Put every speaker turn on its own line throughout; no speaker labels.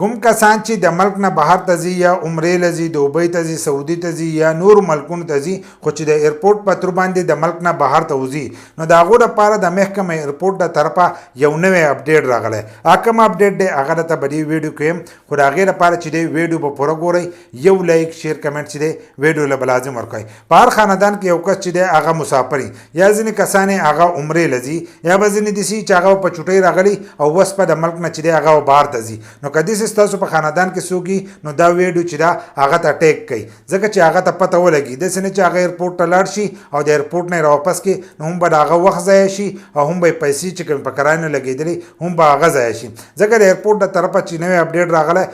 کوم کسان چې د ملک نه بهر ته ځي یا عمرې لځي دوبۍ ته ځي سعودي ته ځي یا نور ملکونو ته ځي خو چې د ایرپورټ په تر باندې د ملک نه بهر ته وځي نو د هغو لپاره د محکمه ایرپورټ د طرفه یو نوی اپډیټ راغلی کوم اپډیټ دی هغه درته په دې ویډیو کې یم خو د هغې لپاره چې دی ویډیو به پوره ګورئ یو لایک شیر کمنټ چې دی ویډیو له به لازم ورکوئ په هر خاندان کې یو کس چې دی هغه مسافر یا ځینې کسان هغه عمرې لځي یا به ځینې داسې چې هغه په چوټۍ راغلي او اوس په د ملک نه چې دی هغه بهر ته ځي نو که داسې ستاسو په خاندان کې څوک نو دا ویډیو چې دا هغه ته ټیک کوي ځکه چې هغه ته پته ولګي داسې نه چې هغه ایرپورټ ته لاړ شي او د ایرپورټ نه راواپس کړي نو هم به د هغه وخت ضایع شي او هم به یې پیسې چې کومې په کرایه نه لګېدلې هم به هغه ضایع شي ځکه د ایرپورټ د طرفه چې نوی اپډیټ راغلی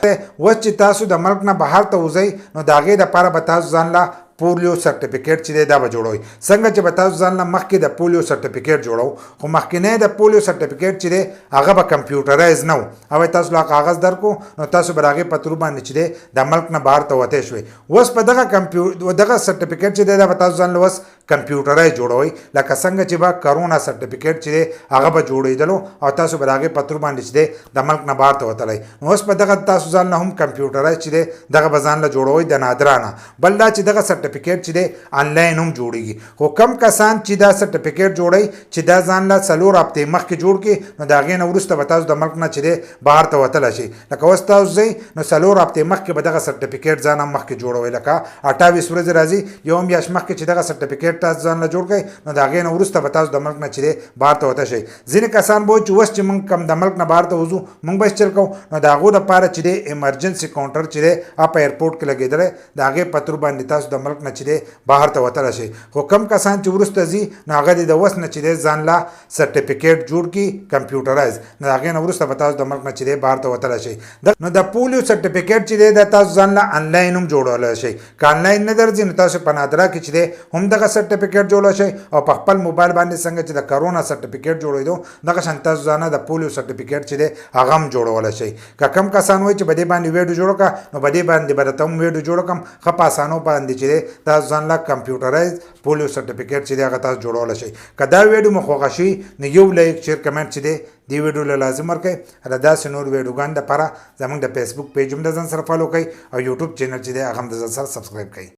اوس چې تاسو د ملک نه بهر ته وځئ نو د هغې دپاره به تاسو ځان له پولیو سرټیفیکیټ چې دی دا به جوړوئ څنګه چې به تاسو ځان نه مخکې د پولیو سرټیفیکیټ جوړو خو مخکینی د پولیو سرټیفیکیټ چې دی هغه به کمپیوټرایز نه و او تاسو له کاغذ درکو نو تاسو به د هغې په تر باندې چې دی د ملک نه بهر ته وتی شوئ اوس په دغه سرټیفیکیټ چې دی دا به تاسو ځان له اوس کمپیوټرایز جوړوئ لکه څنګه چې به کرونا سرټیفیکیټ چې دی هغه به جوړېدلو او تاسو به د هغې په تر باندې چې دی د ملک نه بهر ته وتلی نو اوس په دغه تاسو ځان له هم کمپیوټرایز چې دی دغه به ځان له جوړوئ د نادرانه بل دا چې دغه سرټیفیکیټ چې دی آنلاین هم جوړیږي خو کم کسان چې دا سرټیفیکیټ جوړي چې دا ځان له 4 هفتې مخکې جوړ کړي نو د هغې نه وروسته به تاسو د ملک نه چې دی بهر ته وتلی شئ لکه اوس تاسو ځئ نو 4 هفتې مخکې به دغه سرټیفیکیټ ځان هم مخکې جوړوئ لکه 28 ورځې راځي یو میاشت مخکې چې دغه سرټیفیکیټ تاسو ځان له جوړ کړئ نو د هغې نه وروسته به تاسو د ملک نه چې دی بهر ته وتی شئ ځینې کسان به چې اوس چې موږ کم د ملک نه بهر ته وځو موږ به چل کوو نو د هغو لپاره چې دی ایمرجنسي کاونټر چې دی په ایرپورټ کې لګېدلی د هغې په تر باندې تاسو د ملک نه چې دی بهر ته وتلی شئ خو کم کسان چې وروسته ځي نو هغه د اوس نه چې دی ځان له سرټیفیکیټ جوړ کړي کمپیوټرایز نو د هغې نه وروسته به تاسو د ملک نه چې دی بهر ته وتلی شئ نو د پولیو سرټیفیکیټ چې دی دا تاسو ځان له آنلاین هم جوړولی شئ که آنلاین نه درځي نو تاسو په نادره کې چې دی هم دغه سرټیفیکیټ جوړولی شئ او په خپل موبایل باندې څنګه چې د کرونا سرټیفیکیټ جوړېدو دغه شان تاسو ځان د پولیو سرټیفیکیټ چې دی هغه هم جوړولی شئ که کم کسان وایي چې په دې باندې ویډیو جوړ کړه نو په دې باندې به درته هم ویډیو جوړ کړم ښه په اسانو باندې چې دی تاسو ځان له کمپیوټرایز پولیو سرټیفیکیټ چې دی هغه تاسو جوړولی شئ که دا ویډیو مو خوښه شي نو یو لایک شیر کمنټ چې دی دې ویډیو له لازم ورکړئ د داسې نور ویډیوګانو دپاره زموږ د فیسبوک پیج هم د ځان سره فالو کړئ او یوټیوب چینل چې دی هغه هم د ځان سره سبسکرایب کړئ